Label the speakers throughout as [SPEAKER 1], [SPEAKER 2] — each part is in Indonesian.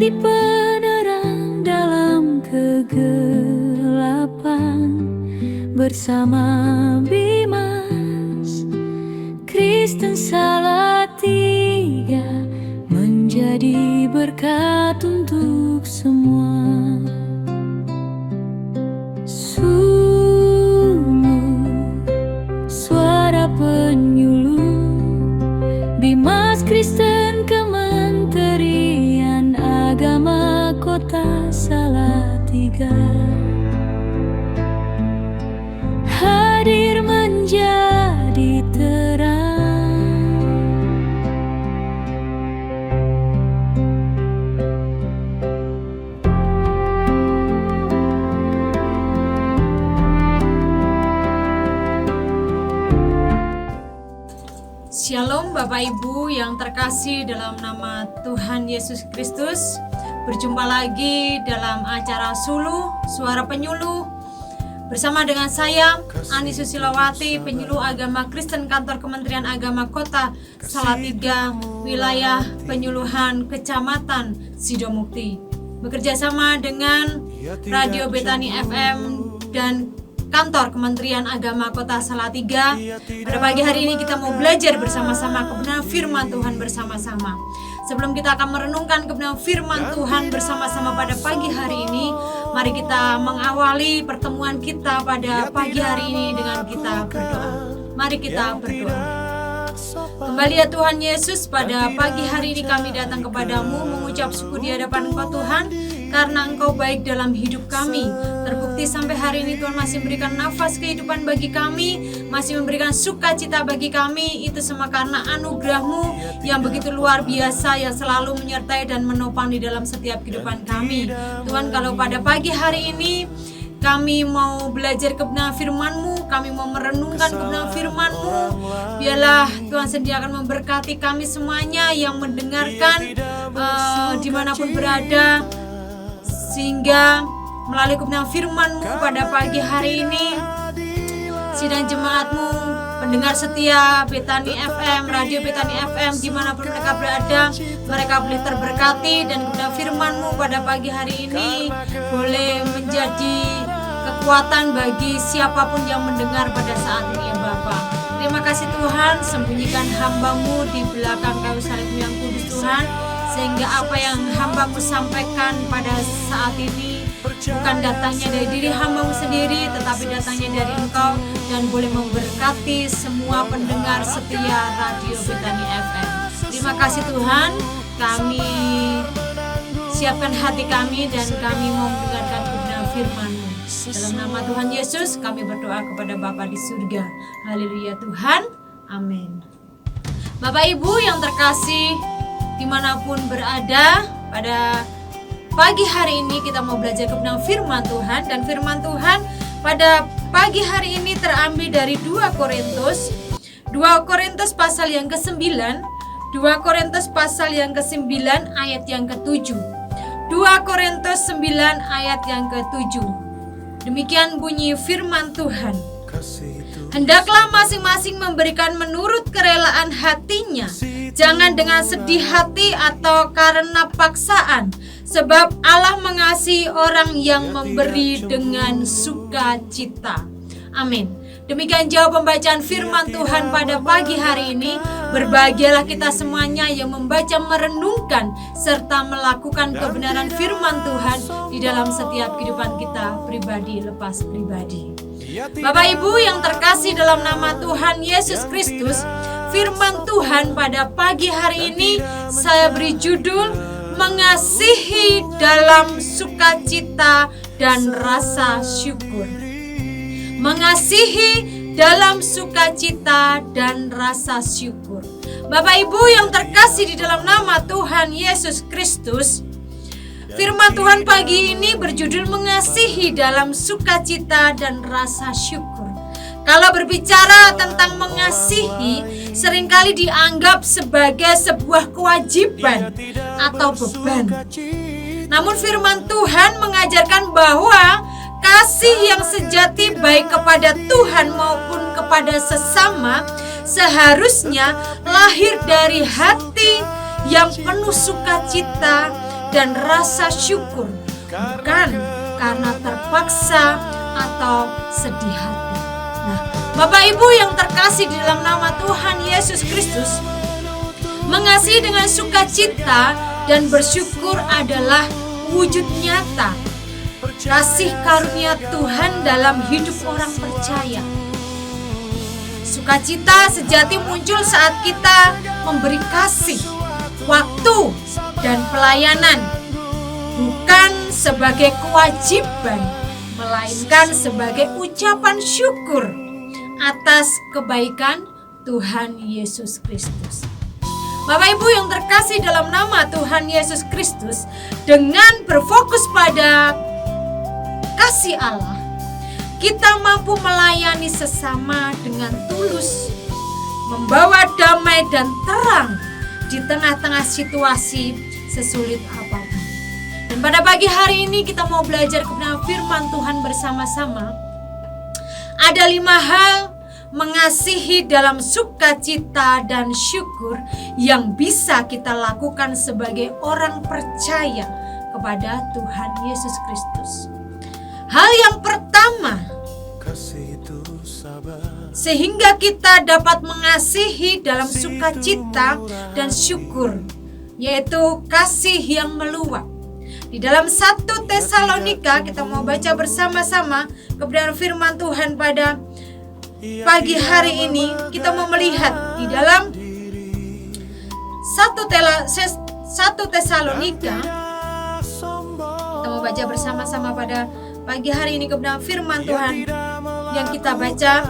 [SPEAKER 1] menjadi penerang dalam kegelapan. Bersama Bimas, Kristen Salatiga, menjadi berkat untuk semua. Suara penyuluh Bimas Kristen Kementerian Agama Kota Salatiga, hadir menjadi terang.
[SPEAKER 2] Shalom Bapak Ibu yang terkasih dalam nama Tuhan Yesus Kristus. Berjumpa lagi dalam acara Suluh, Suara Penyuluh, bersama dengan saya Ani Susilawati, penyuluh agama Kristen Kantor Kementerian Agama Kota Salatiga, wilayah penyuluhan Kecamatan Sidomukti. Bekerja sama dengan Radio Betani FM dan Kantor Kementerian Agama Kota Salatiga. Pada pagi hari ini kita mau belajar bersama-sama kebenaran firman Tuhan bersama-sama. Sebelum kita akan merenungkan kebenaran firman Tuhan bersama-sama pada pagi hari ini, mari kita mengawali pertemuan kita pada pagi hari ini dengan kita berdoa. Mari kita berdoa. Kembali ya Tuhan Yesus, pada pagi hari ini kami datang kepadamu mengucap syukur di hadapan Engkau Tuhan, karena Engkau baik dalam hidup kami. Terbukti sampai hari ini Tuhan masih memberikan nafas kehidupan bagi kami, masih memberikan sukacita bagi kami. Itu semua karena anugerah-Mu yang begitu luar biasa, yang selalu menyertai dan menopang di dalam setiap kehidupan kami. Tuhan, kalau pada pagi hari ini kami mau belajar kebenaran firman-Mu, kami mau merenungkan kebenaran firman-Mu, biarlah Tuhan sendiri akan memberkati kami semuanya yang mendengarkan dimanapun berada, sehingga melalui kebenaran firman-Mu pada pagi hari ini, sidang jemaat-Mu, pendengar setia Betani FM, Radio Betani FM, dimanapun mereka berada, mereka boleh terberkati, dan kebenaran firman-Mu pada pagi hari ini boleh menjadi kekuatan bagi siapapun yang mendengar pada saat ini ya Bapa. Terima kasih Tuhan, sembunyikan hamba-Mu di belakang kayu salib-Mu yang kudus Tuhan, sehingga apa yang hamba-Mu sampaikan pada saat ini bukan datangnya dari diri hamba-Mu sendiri, tetapi datangnya dari Engkau, dan boleh memberkati semua pendengar setia Radio Betani FM. Terima kasih Tuhan, kami siapkan hati kami dan kami mau mendengarkan kebenaran firman-Mu. Dalam nama Tuhan Yesus kami berdoa kepada Bapa di surga. Haleluya Tuhan, amin. Bapak Ibu yang terkasih dimanapun berada, pada pagi hari ini kita mau belajar kebenaran firman Tuhan. Dan firman Tuhan pada pagi hari ini terambil dari 2 Korintus pasal yang ke-9, 2 Korintus pasal yang ke-9 ayat yang ke-7. 2 Korintus 9 ayat yang ke-7. Demikian bunyi firman Tuhan. Hendaklah masing-masing memberikan menurut kerelaan hatinya, jangan dengan sedih hati atau karena paksaan, sebab Allah mengasihi orang yang memberi dengan sukacita. Amin. Demikian jawab pembacaan firman Tuhan pada pagi hari ini. Berbahagialah kita semuanya yang membaca, merenungkan, serta melakukan kebenaran firman Tuhan di dalam setiap kehidupan kita pribadi lepas pribadi. Bapak Ibu yang terkasih dalam nama Tuhan Yesus Kristus, firman Tuhan pada pagi hari ini saya beri judul Mengasihi dalam Sukacita dan Rasa Syukur. Mengasihi dalam sukacita dan rasa syukur. Bapak Ibu yang terkasih di dalam nama Tuhan Yesus Kristus, firman Tuhan pagi ini berjudul Mengasihi dalam Sukacita dan Rasa Syukur. Kalau berbicara tentang mengasihi, seringkali dianggap sebagai sebuah kewajiban atau beban. Namun firman Tuhan mengajarkan bahwa kasih yang sejati baik kepada Tuhan maupun kepada sesama seharusnya lahir dari hati yang penuh sukacita dan rasa syukur, bukan karena terpaksa atau sedih hati. Nah, Bapak Ibu yang terkasih di dalam nama Tuhan Yesus Kristus, mengasihi dengan sukacita dan bersyukur adalah wujud nyata kasih karunia Tuhan dalam hidup orang percaya. Sukacita sejati muncul saat kita memberi kasih, waktu, dan pelayanan, bukan sebagai kewajiban, melainkan sebagai ucapan syukur atas kebaikan Tuhan Yesus Kristus. Bapak Ibu yang terkasih dalam nama Tuhan Yesus Kristus, dengan berfokus pada kasih Allah, kita mampu melayani sesama dengan tulus, membawa damai dan terang di tengah-tengah situasi sesulit apapun. Dan pada pagi hari ini kita mau belajar kebenaran firman Tuhan bersama-sama. Ada 5 hal mengasihi dalam sukacita dan syukur yang bisa kita lakukan sebagai orang percaya kepada Tuhan Yesus Kristus. Hal yang pertama, sehingga kita dapat mengasihi dalam sukacita dan syukur, yaitu kasih yang meluap. Di dalam 1 Tesalonika, kita mau baca bersama-sama kebenaran firman Tuhan pada pagi hari ini. Kita mau melihat di dalam 1 Tesalonika. Kita mau baca bersama-sama pada pagi hari ini kebenaran firman Tuhan yang kita baca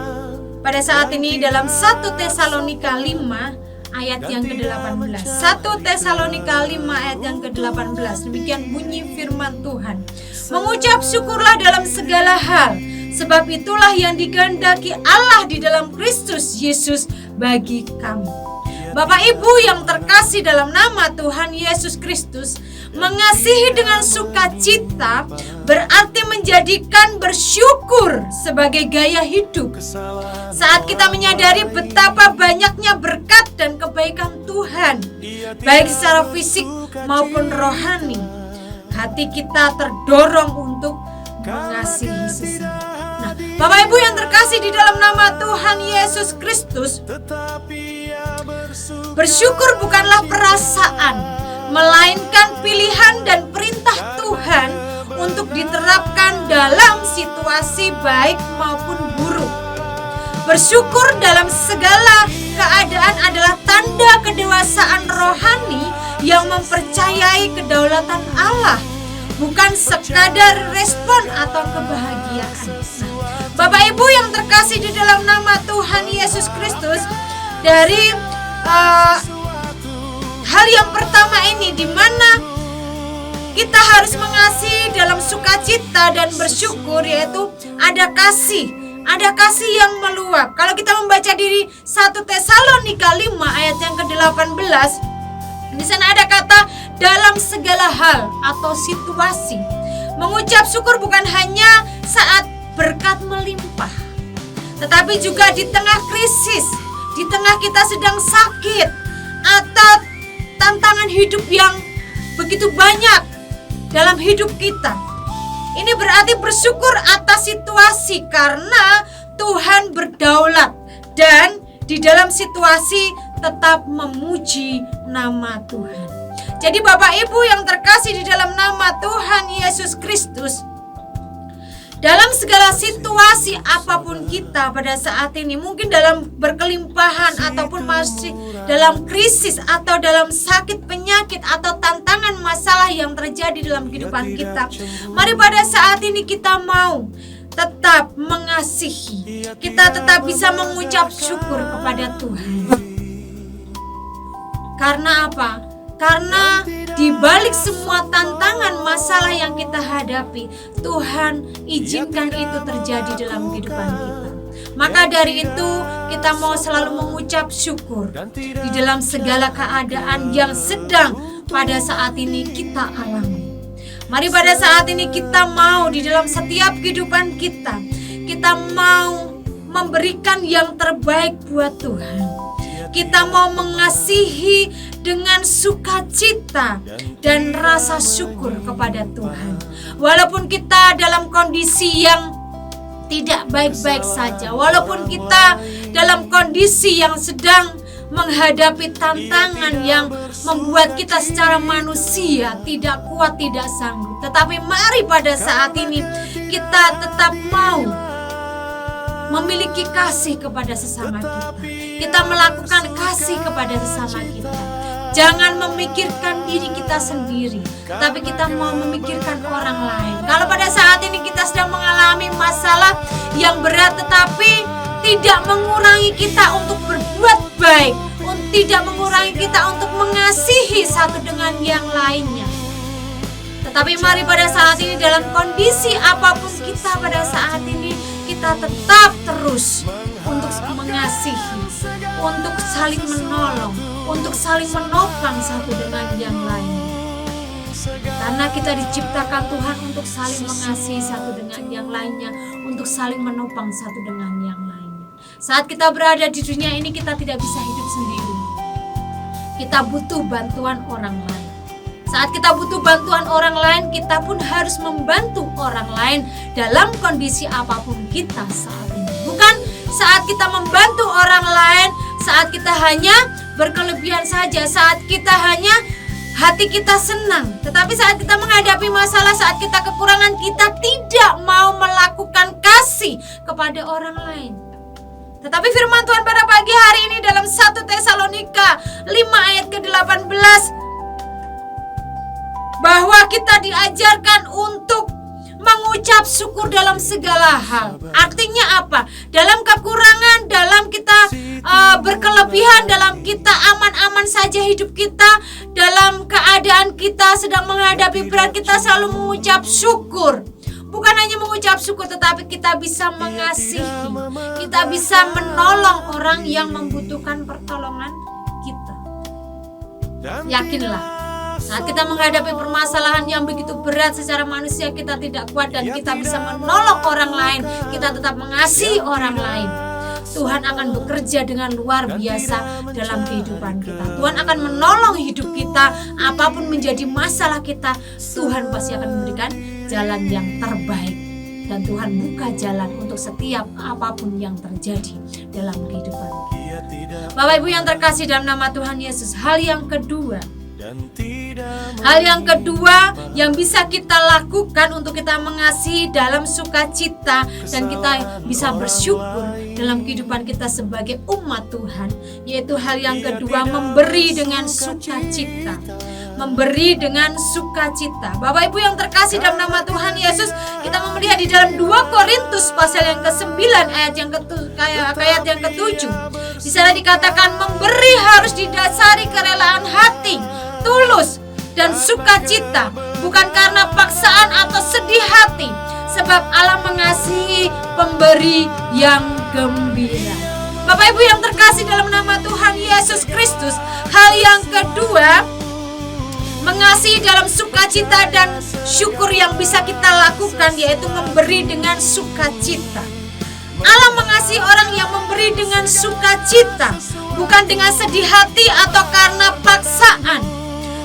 [SPEAKER 2] pada saat ini dalam 1 Tesalonika 5 ayat yang ke-18. 1 Tesalonika 5 ayat yang ke-18. Demikian bunyi firman Tuhan. Mengucap syukurlah dalam segala hal, sebab itulah yang dikehendaki Allah di dalam Kristus Yesus bagi kamu. Bapak Ibu yang terkasih dalam nama Tuhan Yesus Kristus, mengasihi dengan sukacita berarti menjadikan bersyukur sebagai gaya hidup. Saat kita menyadari betapa banyaknya berkat dan kebaikan Tuhan, baik secara fisik maupun rohani, hati kita terdorong untuk mengasihi sesama. Nah, Bapak Ibu yang terkasih di dalam nama Tuhan Yesus Kristus, bersyukur bukanlah perasaan, melainkan pilihan dan perintah Tuhan untuk diterapkan dalam situasi baik maupun buruk. Bersyukur dalam segala keadaan adalah tanda kedewasaan rohani yang mempercayai kedaulatan Allah, bukan sekadar respon atau kebahagiaan. Bapak Ibu yang terkasih di dalam nama Tuhan Yesus Kristus, dari hal yang pertama ini, di mana kita harus mengasihi dalam sukacita dan bersyukur, yaitu ada kasih yang meluap. Kalau kita membaca di 1 Tesalonika 5 ayat yang ke-18, di sana ada kata dalam segala hal atau situasi. Mengucap syukur bukan hanya saat berkat melimpah, tetapi juga di tengah krisis, di tengah kita sedang sakit, atau tantangan hidup yang begitu banyak dalam hidup kita. Ini berarti bersyukur atas situasi karena Tuhan berdaulat, dan di dalam situasi tetap memuji nama Tuhan. Jadi Bapak Ibu yang terkasih di dalam nama Tuhan Yesus Kristus, dalam segala situasi apapun kita pada saat ini, mungkin dalam berkelimpahan ataupun masih dalam krisis atau dalam sakit penyakit atau tantangan masalah yang terjadi dalam kehidupan kita, mari pada saat ini kita mau tetap mengasihi, kita tetap bisa mengucap syukur kepada Tuhan. Karena apa? Karena di balik semua tantangan masalah yang kita hadapi, Tuhan izinkan itu terjadi dalam kehidupan kita. Maka dari itu kita mau selalu mengucap syukur di dalam segala keadaan yang sedang pada saat ini kita alami. Mari pada saat ini kita mau di dalam setiap kehidupan kita mau memberikan yang terbaik buat Tuhan. Kita mau mengasihi dengan sukacita dan rasa syukur kepada Tuhan. Walaupun kita dalam kondisi yang tidak baik-baik saja, walaupun kita dalam kondisi yang sedang menghadapi tantangan yang membuat kita secara manusia tidak kuat, tidak sanggup, tetapi mari pada saat ini kita tetap mau memiliki kasih kepada sesama kita. Kita melakukan kasih kepada sesama kita. Jangan memikirkan diri kita sendiri, tapi kita mau memikirkan orang lain. Kalau pada saat ini kita sedang mengalami masalah yang berat, tetapi tidak mengurangi kita untuk berbuat baik, tidak mengurangi kita untuk mengasihi satu dengan yang lainnya. Tetapi mari pada saat ini dalam kondisi apapun kita pada saat ini, kita tetap terus untuk mengasihi, untuk saling menolong, untuk saling menopang satu dengan yang lain. Karena kita diciptakan Tuhan untuk saling mengasihi satu dengan yang lainnya, untuk saling menopang satu dengan yang lainnya. Saat kita berada di dunia ini, kita tidak bisa hidup sendiri. Kita butuh bantuan orang lain. Saat kita butuh bantuan orang lain, kita pun harus membantu orang lain dalam kondisi apapun kita saat ini. Bukan saat kita membantu orang lain, saat kita hanya berkelebihan saja, saat kita hanya hati kita senang. Tetapi saat kita menghadapi masalah, saat kita kekurangan, kita tidak mau melakukan kasih kepada orang lain. Tetapi firman Tuhan pada pagi hari ini dalam 1 Tesalonika 5 ayat ke-18, bahwa kita diajarkan untuk mengucap syukur dalam segala hal. Artinya apa? Dalam kekurangan, dalam kita berkelebihan, dalam kita aman-aman saja hidup kita, dalam keadaan kita sedang menghadapi berat, kita selalu mengucap syukur. Bukan hanya mengucap syukur, tetapi kita bisa mengasihi, kita bisa menolong orang yang membutuhkan pertolongan kita. Yakinlah, saat kita menghadapi permasalahan yang begitu berat secara manusia, kita tidak kuat dan kita bisa menolong orang lain, kita tetap mengasihi orang lain. Tuhan akan bekerja dengan luar biasa dalam kehidupan kita. Tuhan akan menolong hidup kita, apapun menjadi masalah kita, Tuhan pasti akan memberikan jalan yang terbaik. Dan Tuhan buka jalan untuk setiap apapun yang terjadi dalam kehidupan kita. Bapak Ibu yang terkasih dalam nama Tuhan Yesus, hal yang kedua yang bisa kita lakukan untuk kita mengasihi dalam sukacita dan kita bisa bersyukur dalam kehidupan kita sebagai umat Tuhan, yaitu hal yang kedua, memberi dengan sukacita. Memberi dengan sukacita. Bapak Ibu yang terkasih dalam nama Tuhan Yesus, kita melihat di dalam 2 Korintus pasal yang ke-9 ayat yang ke-7. Di sana dikatakan memberi harus didasari kerelaan hati, tulus dan sukacita, bukan karena paksaan atau sedih hati, sebab Allah mengasihi pemberi yang gembira. Bapak Ibu yang terkasih dalam nama Tuhan Yesus Kristus, hal yang kedua, mengasihi dalam sukacita dan syukur yang bisa kita lakukan, yaitu memberi dengan sukacita. Allah mengasihi orang yang memberi dengan sukacita, bukan dengan sedih hati atau karena paksaan.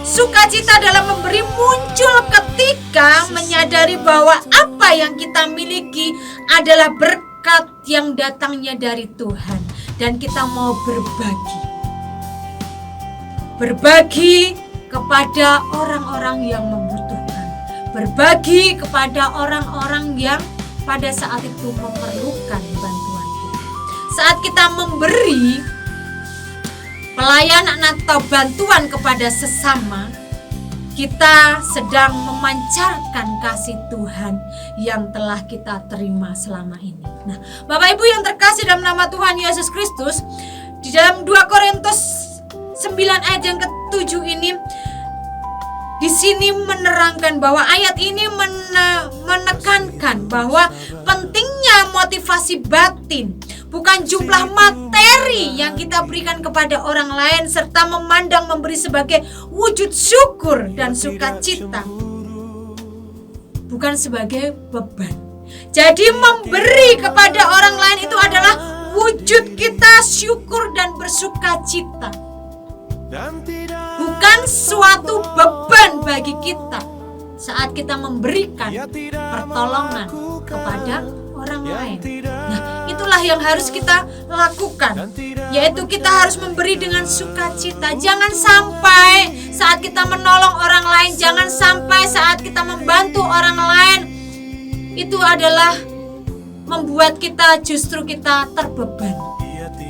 [SPEAKER 2] Sukacita dalam memberi muncul ketika menyadari bahwa apa yang kita miliki adalah berkat yang datangnya dari Tuhan, dan kita mau berbagi kepada orang-orang yang membutuhkan, berbagi kepada orang-orang yang pada saat itu memerlukan bantuan kita. Saat kita memberi pelayanan atau bantuan kepada sesama, kita sedang memancarkan kasih Tuhan yang telah kita terima selama ini. Nah, Bapak Ibu yang terkasih dalam nama Tuhan Yesus Kristus, di dalam 2 Korintus 9 ayat yang ke-7 ini, di sini menerangkan bahwa ayat ini menekankan bahwa pentingnya motivasi batin, bukan jumlah materi yang kita berikan kepada orang lain, serta memandang memberi sebagai wujud syukur dan sukacita, bukan sebagai beban. Jadi memberi kepada orang lain itu adalah wujud kita syukur dan bersuka cita. Bukan suatu beban bagi kita saat kita memberikan pertolongan kepada orang lain. Nah, itulah yang harus kita lakukan, yaitu kita harus memberi dengan sukacita. Jangan sampai saat kita menolong orang lain, jangan sampai saat kita membantu orang lain, itu adalah membuat justru kita terbeban.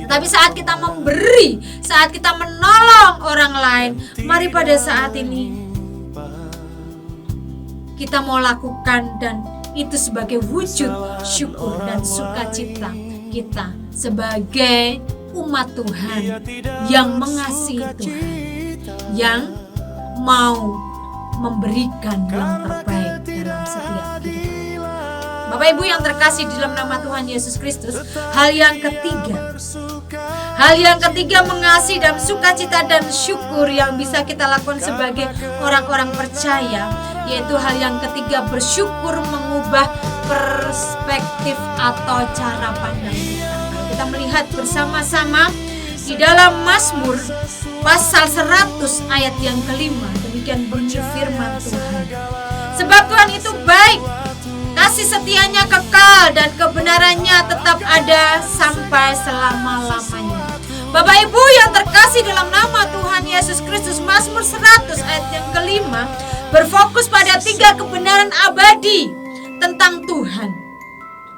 [SPEAKER 2] Tapi saat kita memberi, saat kita menolong orang lain, mari pada saat ini kita mau lakukan, dan itu sebagai wujud syukur dan sukacita kita sebagai umat Tuhan yang mengasihi Tuhan, yang mau memberikan yang terbaik dalam setiap hidup. Bapak Ibu yang terkasih di dalam nama Tuhan Yesus Kristus, hal yang ketiga mengasihi dan sukacita dan syukur yang bisa kita lakukan sebagai orang-orang percaya, yaitu hal yang ketiga, bersyukur mengubah perspektif atau cara pandang kita. Kita melihat bersama-sama di dalam Mazmur pasal 100 ayat yang kelima, demikian bunyi firman Tuhan. Sebab Tuhan itu baik, kasih setianya kekal, dan kebenarannya tetap ada sampai selama-lamanya. Bapak Ibu yang terkasih dalam nama Tuhan Yesus Kristus, Mazmur 100 ayat yang kelima berfokus pada 3 kebenaran abadi tentang Tuhan,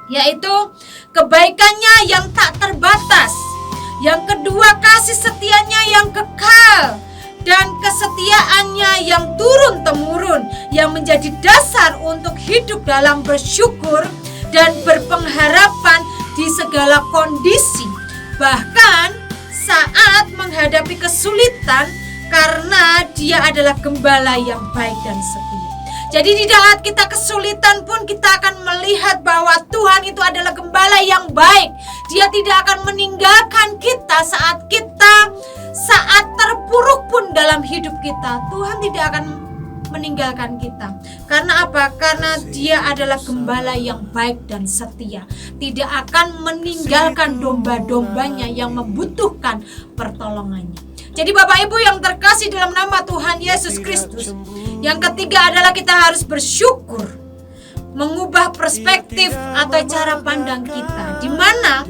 [SPEAKER 2] yaitu kebaikannya yang tak terbatas, yang kedua kasih setianya yang kekal, dan kesetiaannya yang turun-temurun, yang menjadi dasar untuk hidup dalam bersyukur dan berpengharapan di segala kondisi, bahkan saat menghadapi kesulitan, karena Dia adalah gembala yang baik dan setia. Jadi di saat kita kesulitan pun kita akan melihat bahwa Tuhan itu adalah gembala yang baik. Dia tidak akan meninggalkan kita saat terpuruk pun dalam hidup kita. Tuhan tidak akan meninggalkan kita. Karena apa? Karena Dia adalah gembala yang baik dan setia. Tidak akan meninggalkan domba-dombanya yang membutuhkan pertolongannya. Jadi Bapak Ibu yang terkasih dalam nama Tuhan Yesus Kristus, yang ketiga adalah kita harus bersyukur, mengubah perspektif atau cara pandang kita, di mana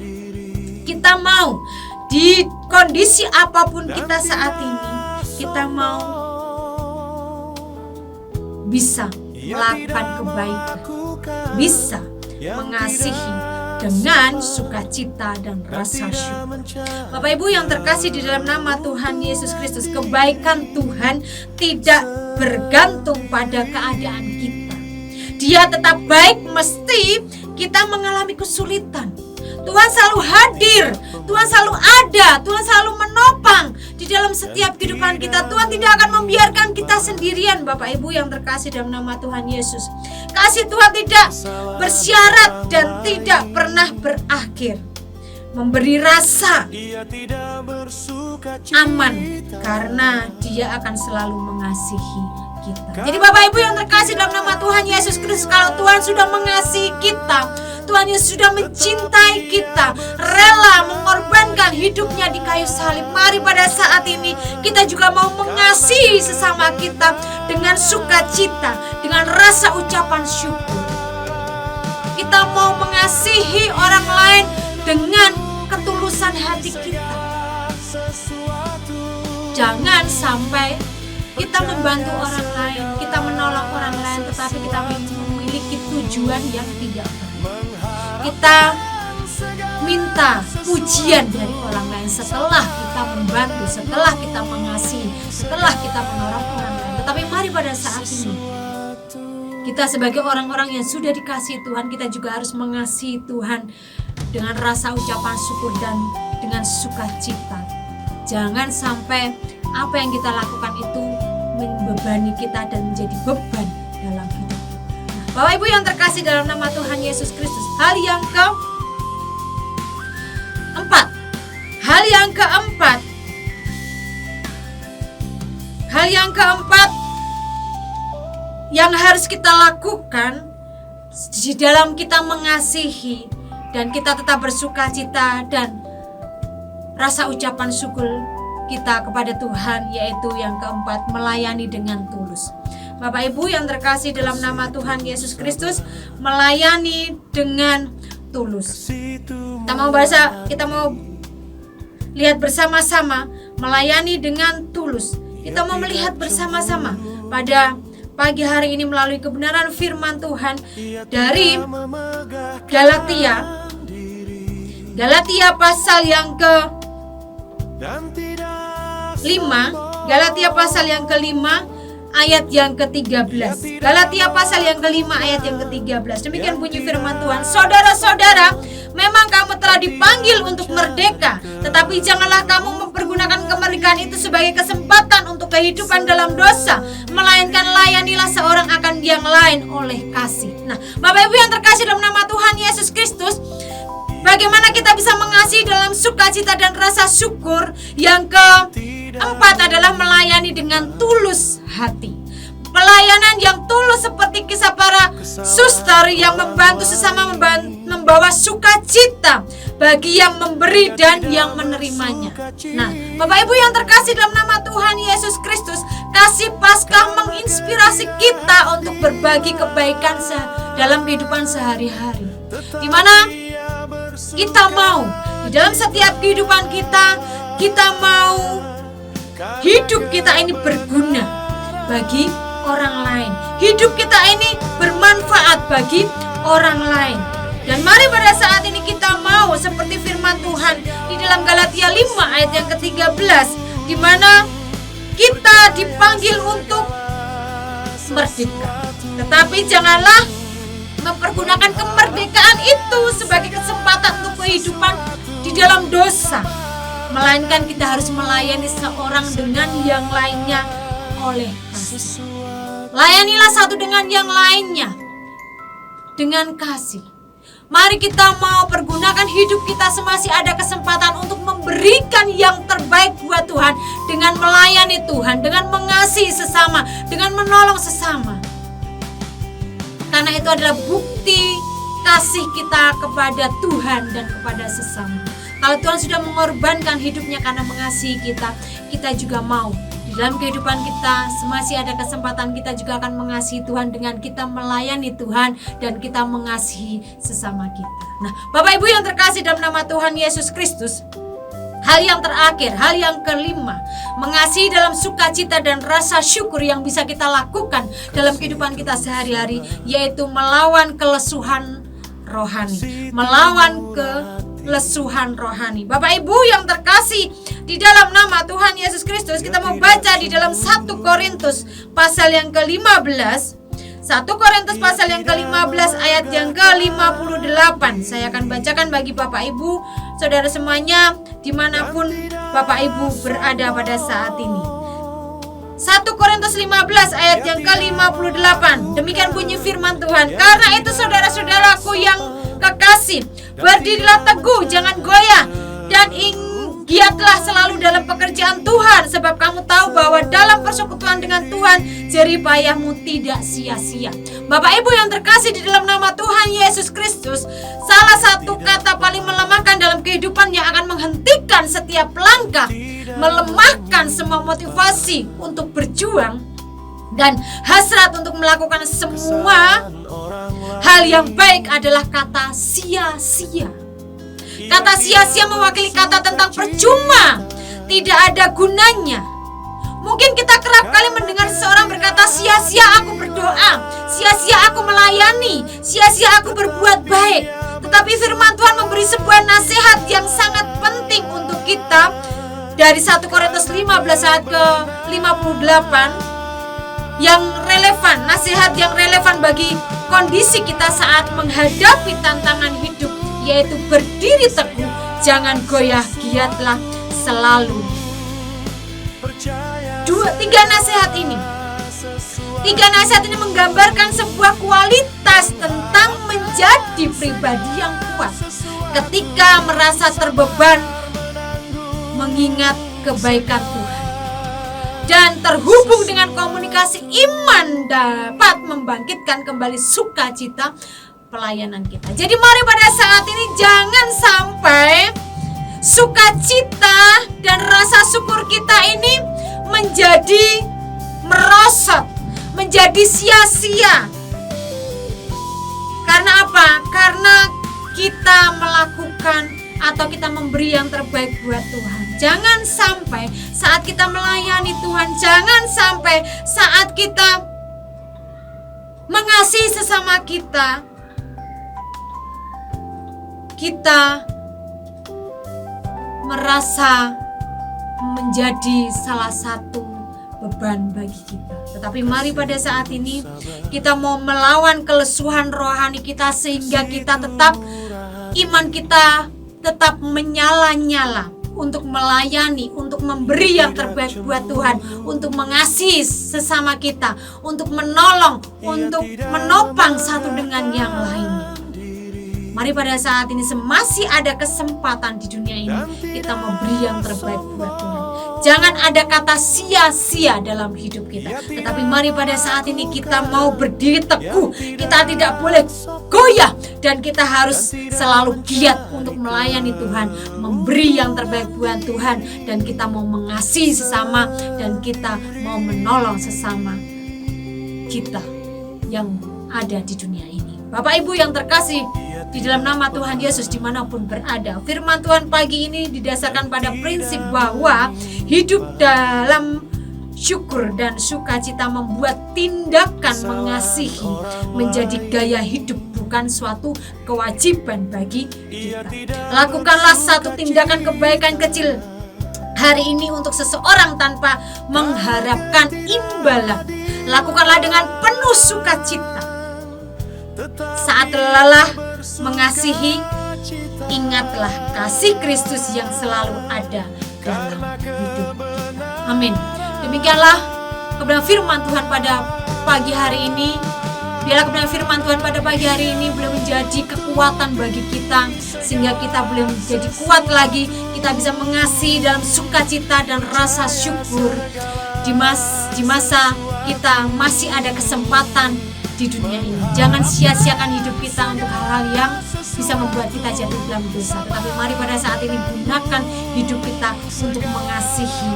[SPEAKER 2] kita mau di kondisi apapun kita saat ini, kita mau bisa melakukan kebaikan, bisa mengasihi dengan sukacita dan rasa syukur. Bapak Ibu yang terkasih di dalam nama Tuhan Yesus Kristus, kebaikan Tuhan tidak bergantung pada keadaan kita. Dia tetap baik mesti kita mengalami kesulitan. Tuhan selalu hadir, Tuhan selalu ada, Tuhan selalu menopang di dalam setiap kehidupan kita. Tuhan tidak akan membiarkan kita sendirian, Bapak Ibu yang terkasih dalam nama Tuhan Yesus. Kasih Tuhan tidak bersyarat dan tidak pernah berakhir. Memberi rasa aman karena Dia akan selalu mengasihi kita. Jadi Bapak Ibu yang terkasih dalam nama Tuhan Yesus Kristus, kalau Tuhan sudah mengasihi kita, Tuhan Yesus sudah mencintai kita, rela mengorbankan hidupnya di kayu salib. Mari pada saat ini kita juga mau mengasihi sesama kita dengan sukacita, dengan rasa ucapan syukur. Kita mau mengasihi orang lain dengan ketulusan hati kita. Jangan sampai kita membantu orang lain, kita menolong orang lain, tetapi kita memiliki tujuan yang tidak baik. Kita minta pujian dari orang lain setelah kita membantu, setelah kita mengasihi, setelah kita menolong orang lain. Tetapi mari pada saat ini, kita sebagai orang-orang yang sudah dikasihi Tuhan, kita juga harus mengasihi Tuhan dengan rasa ucapan syukur dan dengan sukacita. Jangan sampai apa yang kita lakukan itu membebani kita dan menjadi beban dalam hidup. Bapak Ibu yang terkasih dalam nama Tuhan Yesus Kristus, hal yang keempat yang harus kita lakukan di dalam kita mengasihi dan kita tetap bersukacita dan rasa ucapan syukur kita kepada Tuhan, yaitu yang keempat, melayani dengan tulus. Bapak Ibu yang terkasih dalam nama Tuhan Yesus Kristus, melayani dengan tulus. Kita mau lihat bersama-sama melayani dengan tulus. Kita mau melihat bersama-sama pada pagi hari ini melalui kebenaran firman Tuhan dari Galatia pasal yang ke-5, Galatia pasal yang ke-5 ayat yang ke-13. Galatia pasal yang ke-5 ayat yang ke-13. Demikian bunyi firman Tuhan. Saudara-saudara, memang kamu telah dipanggil untuk merdeka, tetapi janganlah kamu mempergunakan kemerdekaan itu sebagai kesempatan untuk kehidupan dalam dosa, melainkan layanilah seorang akan yang lain oleh kasih. Nah, Bapak Ibu yang terkasih dalam nama Tuhan Yesus Kristus, bagaimana kita bisa mengasihi dalam sukacita dan rasa syukur? Yang keempat adalah melayani dengan tulus hati. Pelayanan yang tulus seperti kisah para suster yang membantu sesama, membawa sukacita bagi yang memberi dan yang menerimanya. Nah, Bapak Ibu yang terkasih dalam nama Tuhan Yesus Kristus, kasih Paskah menginspirasi kita untuk berbagi kebaikan dalam kehidupan sehari-hari, di mana kita mau di dalam setiap kehidupan kita mau hidup kita ini berguna bagi orang lain. Hidup kita ini bermanfaat bagi orang lain. Dan mari pada saat ini kita mau seperti firman Tuhan di dalam Galatia 5 ayat yang ke-13, di mana kita dipanggil untuk merdeka. Tetapi janganlah mempergunakan kemerdekaan itu sebagai kesempatan untuk kehidupan di dalam dosa, melainkan kita harus melayani seorang dengan yang lainnya oleh kasih. Layanilah satu dengan yang lainnya dengan kasih. Mari kita mau pergunakan hidup kita semasih ada kesempatan untuk memberikan yang terbaik buat Tuhan, dengan melayani Tuhan, dengan mengasihi sesama, dengan menolong sesama. Karena itu adalah bukti kasih kita kepada Tuhan dan kepada sesama. Kalau Tuhan sudah mengorbankan hidupnya karena mengasihi kita, kita juga mau di dalam kehidupan kita semasih ada kesempatan, kita juga akan mengasihi Tuhan dengan kita melayani Tuhan dan kita mengasihi sesama kita. Nah, Bapak Ibu yang terkasih dalam nama Tuhan Yesus Kristus, hal yang terakhir, hal yang kelima, mengasihi dalam sukacita dan rasa syukur yang bisa kita lakukan dalam kehidupan kita sehari-hari, yaitu melawan kelesuhan rohani. Melawan kelesuhan rohani. Bapak Ibu yang terkasih di dalam nama Tuhan Yesus Kristus, kita mau baca di dalam 1 Korintus pasal yang ke-15. 1 Korintus pasal yang ke-15 ayat yang ke-58. Saya akan bacakan bagi Bapak Ibu, saudara semuanya, dimanapun Bapak Ibu berada pada saat ini. 1 Korintus 15 ayat yang ke-58. Demikian bunyi firman Tuhan. Karena itu saudara-saudaraku yang kekasih, berdirilah teguh, jangan goyah, dan giatlah selalu dalam pekerjaan Tuhan, sebab kamu tahu bahwa dalam persekutuan dengan Tuhan jerih payahmu tidak sia-sia. Bapak Ibu yang terkasih di dalam nama Tuhan Yesus Kristus, salah satu kata paling melemahkan dalam kehidupan yang akan menghentikan setiap langkah, melemahkan semua motivasi untuk berjuang dan hasrat untuk melakukan semua hal yang baik adalah kata sia-sia. Kata sia-sia mewakili kata tentang percuma, tidak ada gunanya. Mungkin kita kerap kali mendengar seseorang berkata, sia-sia aku berdoa, sia-sia aku melayani, sia-sia aku berbuat baik. Tetapi firman Tuhan memberi sebuah nasihat yang sangat penting untuk kita dari 1 Korintus 15 ayat ke-58 yang relevan, nasihat yang relevan bagi kondisi kita saat menghadapi tantangan hidup, yaitu berdiri teguh, jangan goyah, giatlah selalu. Tiga nasihat ini menggambarkan sebuah kualitas tentang menjadi pribadi yang kuat ketika merasa terbeban mengingat kebaikan Tuhan, dan terhubung dengan komunikasi iman dapat membangkitkan kembali sukacita pelayanan kita. Jadi mari pada saat ini jangan sampai sukacita dan rasa syukur kita ini menjadi merosot, menjadi sia-sia. Karena apa? Karena kita melakukan atau kita memberi yang terbaik buat Tuhan. Jangan sampai saat kita melayani Tuhan, jangan sampai saat kita mengasihi sesama kita merasa menjadi salah satu beban bagi kita. Tetapi mari pada saat ini kita mau melawan kelesuhan rohani kita sehingga kita tetap iman kita tetap menyala-nyala untuk melayani, untuk memberi yang terbaik buat Tuhan, untuk mengasihi sesama kita, untuk menolong, untuk menopang satu dengan yang lainnya. Mari pada saat ini masih ada kesempatan di dunia ini kita memberi yang terbaik buat Tuhan. Jangan ada kata sia-sia dalam hidup kita. Tetapi mari pada saat ini kita mau berdiri teguh. Kita tidak boleh goyah dan kita harus selalu giat untuk melayani Tuhan, memberi yang terbaik buat Tuhan, dan kita mau mengasihi sesama dan kita mau menolong sesama kita yang ada di dunia ini. Bapak Ibu yang terkasih di dalam nama Tuhan Yesus dimanapun berada, firman Tuhan pagi ini didasarkan pada prinsip bahwa hidup dalam syukur dan sukacita membuat tindakan mengasihi menjadi gaya hidup, bukan suatu kewajiban bagi kita. Lakukanlah satu tindakan kebaikan kecil hari ini untuk seseorang tanpa mengharapkan imbalan. Lakukanlah dengan penuh sukacita. Saat lelah mengasihi, ingatlah kasih Kristus yang selalu ada dalam hidup kita. Amin. Demikianlah kebenaran firman Tuhan pada pagi hari ini. Biarlah kebenaran firman Tuhan pada pagi hari ini boleh menjadi kekuatan bagi kita, sehingga kita boleh menjadi kuat lagi. Kita bisa mengasihi dalam sukacita dan rasa syukur di masa kita masih ada kesempatan di dunia ini. Jangan sia-siakan hidup kita untuk hal-hal yang bisa membuat kita jatuh dalam dosa. Tetapi mari pada saat ini gunakan hidup kita untuk mengasihi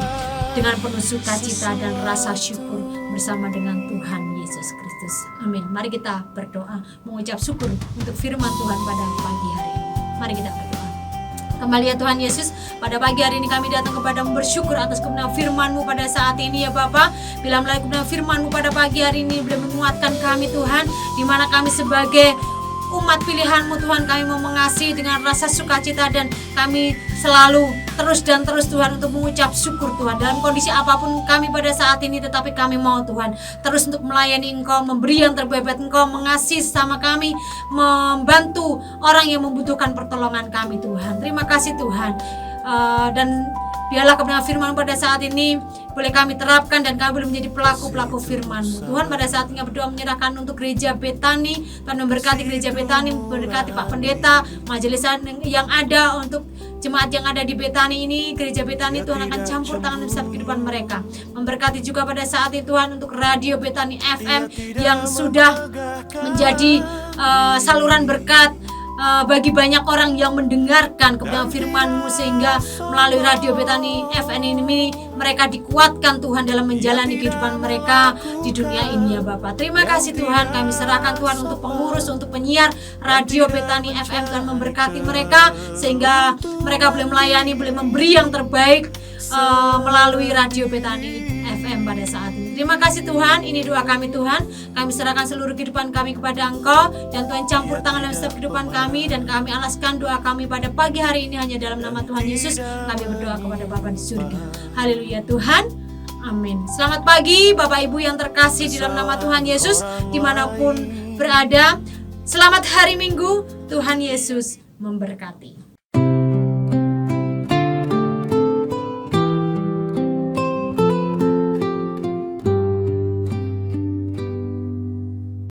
[SPEAKER 2] dengan penuh sukacita dan rasa syukur bersama dengan Tuhan Yesus Kristus. Amin. Mari kita berdoa mengucap syukur untuk firman Tuhan pada pagi hari ini. Mari kita berdoa. Kembali ya Tuhan Yesus, pada pagi hari ini kami datang kepadamu bersyukur atas kebenaran firman-Mu pada saat ini ya Bapa. Bila melalui kebenaran firman-Mu pada pagi hari ini boleh menguatkan kami Tuhan, di mana kami sebagai umat pilihan-Mu Tuhan, kami mau mengasihi dengan rasa sukacita, dan kami selalu terus Tuhan untuk mengucap syukur Tuhan dalam kondisi apapun kami pada saat ini. Tetapi kami mau Tuhan terus untuk melayani Engkau, memberi yang terbaik buat Engkau, mengasihi sama kami, membantu orang yang membutuhkan pertolongan kami Tuhan. Terima kasih Tuhan. Dan biarlah kebenaran firman pada saat ini boleh kami terapkan dan kami boleh menjadi pelaku-pelaku firman-Mu Tuhan. Pada saat ini berdoa menyerahkan untuk gereja Betani. Tuhan memberkati gereja Betani, memberkati Pak Pendeta, majelis yang ada, untuk jemaat yang ada di Betani ini, gereja Betani Tuhan akan campur tangan dalam setiap kehidupan mereka. Memberkati juga pada saat ini Tuhan untuk radio Betani FM yang sudah menjadi saluran berkat bagi banyak orang yang mendengarkan kebenaran firman-Mu, sehingga melalui radio Betani FM ini mereka dikuatkan Tuhan dalam menjalani kehidupan mereka di dunia ini ya Bapak. Terima kasih Tuhan, kami serahkan Tuhan untuk pengurus, untuk penyiar radio Betani FM. Tuhan memberkati mereka sehingga mereka boleh melayani, boleh memberi yang terbaik melalui radio Betani FM pada saat ini. Terima kasih Tuhan, ini doa kami Tuhan. Kami serahkan seluruh kehidupan kami kepada Engkau, dan Tuhan campur tangan dalam setiap kehidupan kami, dan kami alaskan doa kami pada pagi hari ini hanya dalam nama Tuhan Yesus. Kami berdoa kepada Bapa di surga. Haleluya Tuhan. Amin. Selamat pagi Bapak Ibu yang terkasih di dalam nama Tuhan Yesus dimanapun berada. Selamat hari Minggu. Tuhan Yesus memberkati.